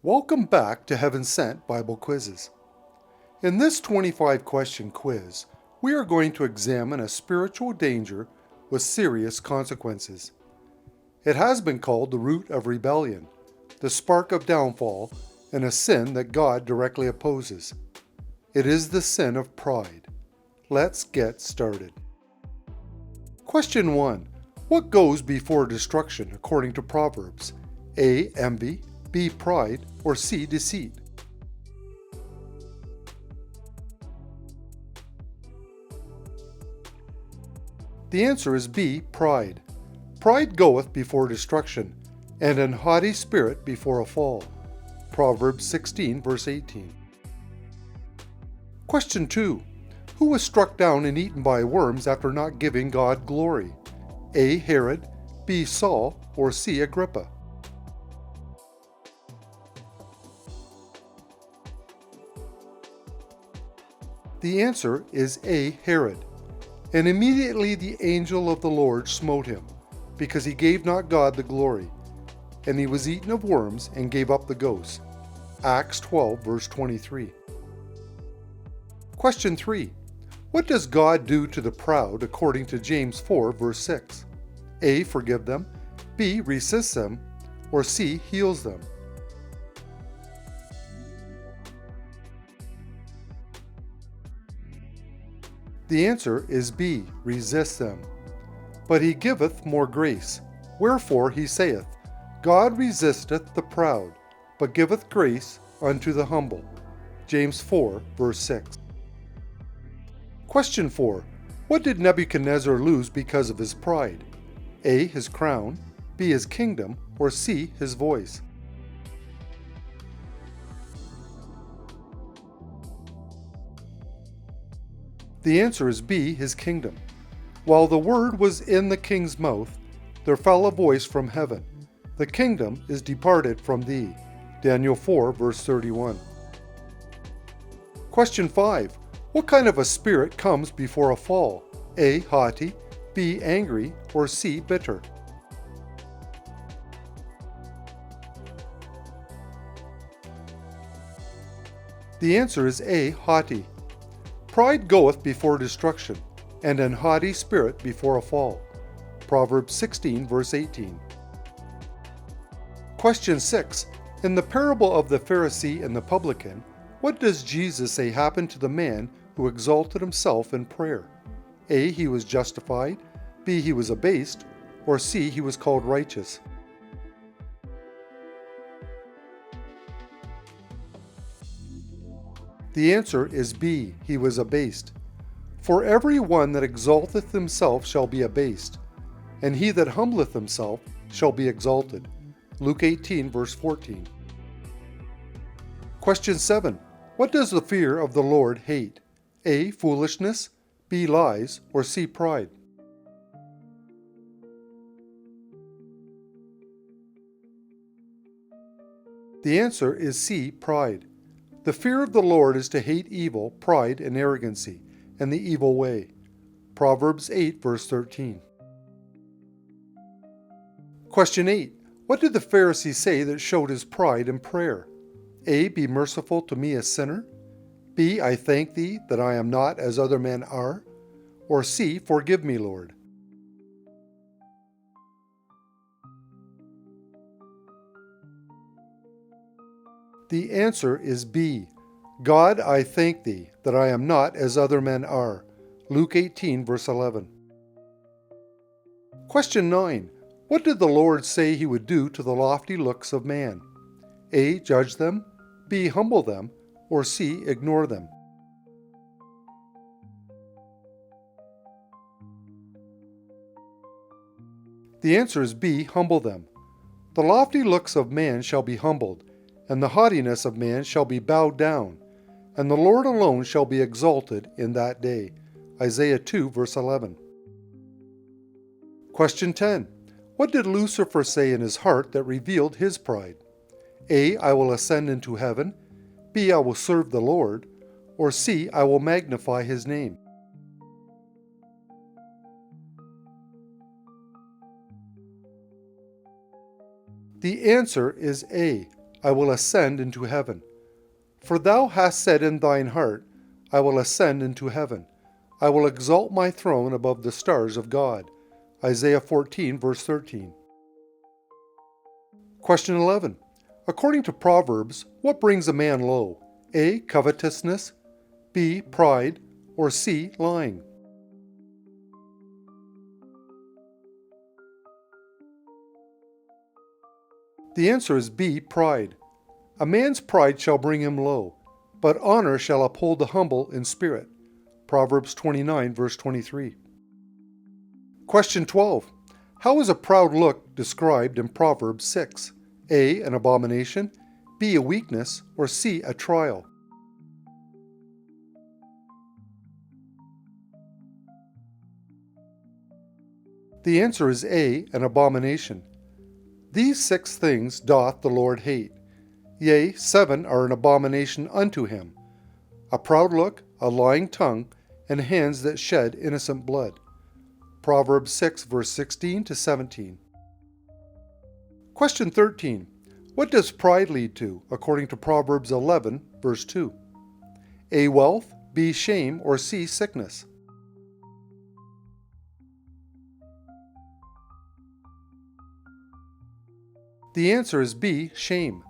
Welcome back to Heaven Sent Bible Quizzes. In this 25-question quiz, we are going to examine a spiritual danger with serious consequences. It has been called the root of rebellion, the spark of downfall, and a sin that God directly opposes. It is the sin of pride. Let's get started. Question 1. What goes before destruction according to Proverbs? A. Envy, B. Pride, or C. Deceit? The answer is B. Pride. Pride goeth before destruction, and an haughty spirit before a fall. Proverbs 16, verse 18. Question 2. Who was struck down and eaten by worms after not giving God glory? A. Herod, B. Saul, or C. Agrippa? The answer is A. Herod. And immediately the angel of the Lord smote him, because he gave not God the glory. And he was eaten of worms and gave up the ghost. Acts 12, verse 23. Question 3. What does God do to the proud according to James 4, verse 6? A. Forgive them, B. Resists them, or C. Heals them? The answer is B. Resist them. But he giveth more grace. Wherefore he saith, God resisteth the proud, but giveth grace unto the humble. James 4, verse 6. Question 4. What did Nebuchadnezzar lose because of his pride? A. His crown, B. His kingdom, or C. His voice? The answer is B. His kingdom. While the word was in the king's mouth, there fell a voice from heaven. The kingdom is departed from thee. Daniel 4, verse 31. Question 5. What kind of a spirit comes before a fall? A. Haughty, B. Angry, or C. Bitter? The answer is A. Haughty. Pride goeth before destruction, and an haughty spirit before a fall. Proverbs 16, verse 18. Question 6. In the parable of the Pharisee and the publican, what does Jesus say happened to the man who exalted himself in prayer? A. He was justified, B. He was abased, or C. He was called righteous? The answer is B. He was abased. For every one that exalteth himself shall be abased, and he that humbleth himself shall be exalted. Luke 18, verse 14. Question 7. What does the fear of the Lord hate? A. Foolishness, B. Lies, or C. Pride? The answer is C. Pride. The fear of the Lord is to hate evil, pride, and arrogancy, and the evil way. Proverbs 8, verse 13. Question 8. What did the Pharisee say that showed his pride in prayer? A. Be merciful to me a sinner, B. I thank thee that I am not as other men are, or C. Forgive me, Lord? The answer is B. God, I thank thee that I am not as other men are. Luke 18, verse 11. Question 9. What did the Lord say he would do to the lofty looks of man? A. Judge them, B. Humble them, or C. Ignore them? The answer is B. Humble them. The lofty looks of man shall be humbled, and the haughtiness of man shall be bowed down, and the Lord alone shall be exalted in that day. Isaiah 2, verse 11. Question 10. What did Lucifer say in his heart that revealed his pride? A. I will ascend into heaven, B. I will serve the Lord, or C. I will magnify his name? The answer is A. I will ascend into heaven. For thou hast said in thine heart, I will ascend into heaven. I will exalt my throne above the stars of God. Isaiah 14, verse 13. Question 11. According to Proverbs, what brings a man low? A. Covetousness, B. Pride, or C. Lying? The answer is B. Pride. A man's pride shall bring him low, but honor shall uphold the humble in spirit. Proverbs 29, verse 23. Question 12. How is a proud look described in Proverbs 6? A. An abomination, B. A weakness, or C. A trial? The answer is A. An abomination. These 6 things doth the Lord hate. Yea, 7 are an abomination unto him: a proud look, a lying tongue, and hands that shed innocent blood. Proverbs 6, verse 16 to 17. Question 13. What does pride lead to, according to Proverbs 11, verse 2? A. Wealth, B. Shame, or C. Sickness? The answer is B. Shame.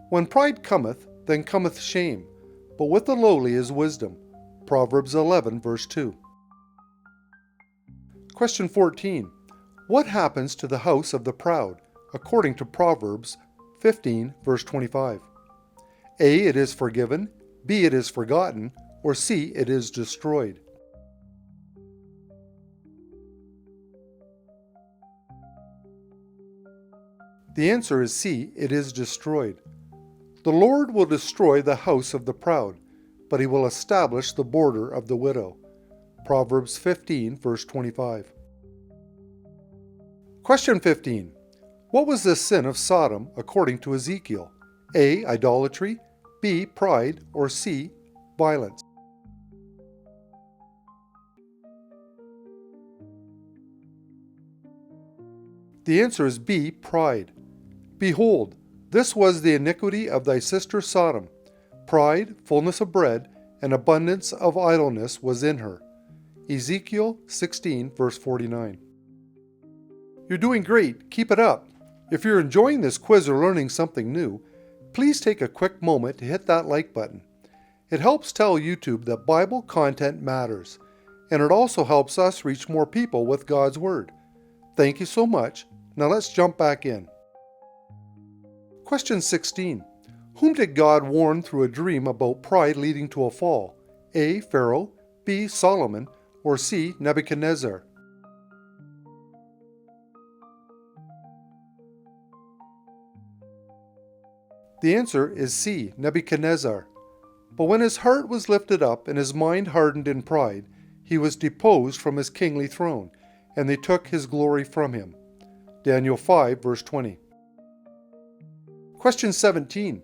When pride cometh, then cometh shame, but with the lowly is wisdom. Proverbs 11, verse 2. Question 14. What happens to the house of the proud, according to Proverbs 15, verse 25? A. It is forgiven, B. It is forgotten, or C. It is destroyed. The answer is C. It is destroyed. The Lord will destroy the house of the proud, but he will establish the border of the widow. Proverbs 15, verse 25. Question 15. What was the sin of Sodom according to Ezekiel? A. Idolatry, B. Pride, or C. Violence? The answer is B. Pride. Behold, this was the iniquity of thy sister Sodom. Pride, fullness of bread, and abundance of idleness was in her. Ezekiel 16, verse 49. You're doing great. Keep it up. If you're enjoying this quiz or learning something new, please take a quick moment to hit that like button. It helps tell YouTube that Bible content matters, and it also helps us reach more people with God's Word. Thank you so much. Now let's jump back in. Question 16. Whom did God warn through a dream about pride leading to a fall? A. Pharaoh, B. Solomon, or C. Nebuchadnezzar? The answer is C. Nebuchadnezzar. But when his heart was lifted up and his mind hardened in pride, he was deposed from his kingly throne, and they took his glory from him. Daniel 5, verse 20. Question 17.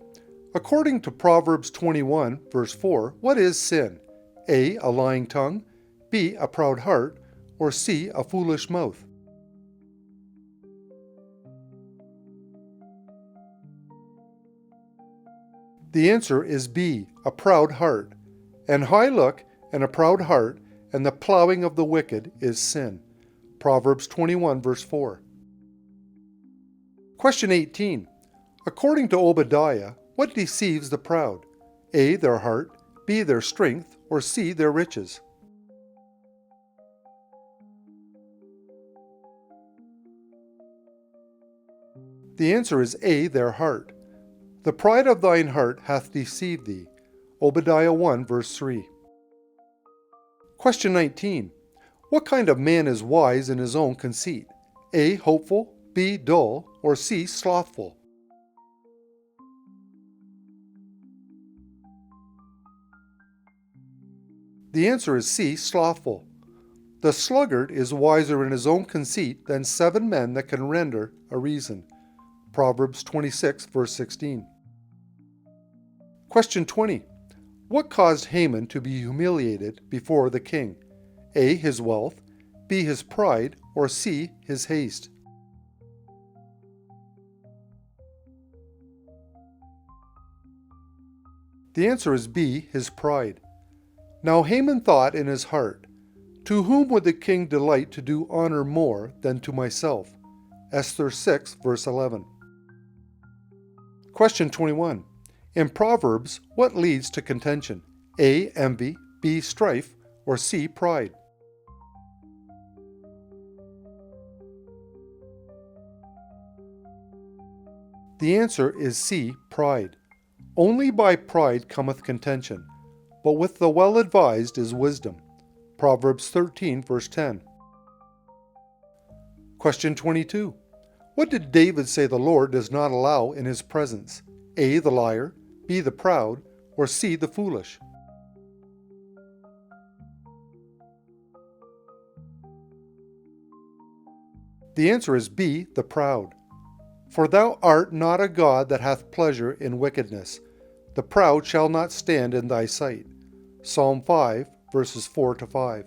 According to Proverbs 21, verse 4, what is sin? A. A lying tongue, B. A proud heart, or C. A foolish mouth? The answer is B. A proud heart. An high look and a proud heart and the plowing of the wicked is sin. Proverbs 21, verse 4. Question 18. According to Obadiah, what deceives the proud? A. Their heart, B. Their strength, or C. Their riches? The answer is A. Their heart. The pride of thine heart hath deceived thee. Obadiah 1, verse 3. Question 19. What kind of man is wise in his own conceit? A. Hopeful, B. Dull, or C. Slothful? The answer is C. Slothful. The sluggard is wiser in his own conceit than 7 men that can render a reason. Proverbs 26, verse 16. Question 20. What caused Haman to be humiliated before the king? A. His wealth, B. His pride, or C. His haste? The answer is B, his pride. Now Haman thought in his heart, "To whom would the king delight to do honor more than to myself?" Esther 6, verse 11. Question 21. In Proverbs, what leads to contention? A, envy, B, strife, or C, pride? The answer is C, pride. Only by pride cometh contention, but with the well-advised is wisdom. Proverbs 13, verse 10. Question 22. What did David say the Lord does not allow in his presence? A, the liar, B, the proud, or C, the foolish? The answer is B, the proud. For thou art not a God that hath pleasure in wickedness. The proud shall not stand in thy sight. Psalm 5, verses 4 to 5.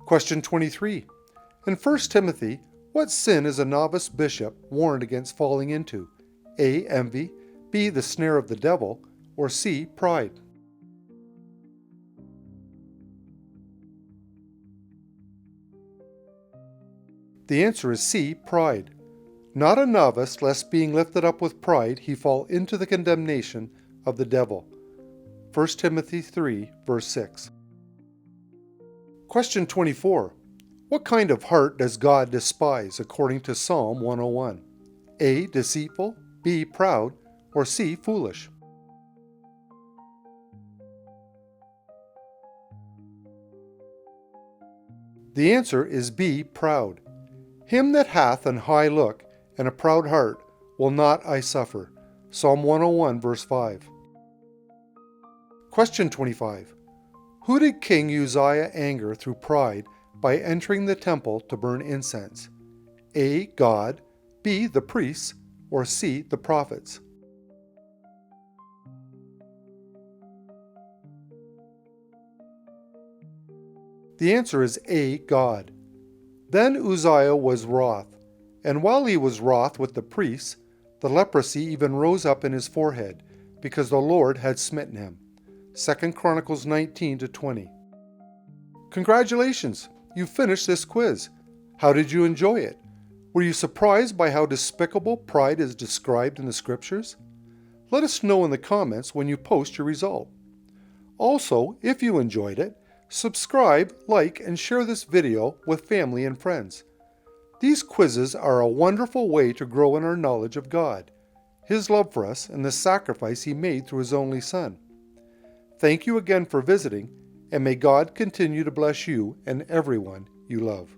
Question 23. In 1 Timothy, what sin is a novice bishop warned against falling into? A, envy, B, the snare of the devil, or C, pride? The answer is C, pride. Not a novice, lest being lifted up with pride he fall into the condemnation of the devil. 1 Timothy 3, verse 6. Question 24. What kind of heart does God despise according to Psalm 101? A, deceitful, B, proud, or C, foolish? The answer is B, proud. Him that hath an high look and a proud heart will not I suffer. Psalm 101, verse 5. Question 25. Who did King Uzziah anger through pride by entering the temple to burn incense? A, God, B, the priests, or C, the prophets? The answer is A, God. Then Uzziah was wroth, and while he was wroth with the priests, the leprosy even rose up in his forehead, because the Lord had smitten him. 2 Chronicles 19-20. Congratulations! You finished this quiz. How did you enjoy it? Were you surprised by how despicable pride is described in the scriptures? Let us know in the comments when you post your result. Also, if you enjoyed it, subscribe, like, and share this video with family and friends. These quizzes are a wonderful way to grow in our knowledge of God, His love for us, and the sacrifice He made through His only Son. Thank you again for visiting, and may God continue to bless you and everyone you love.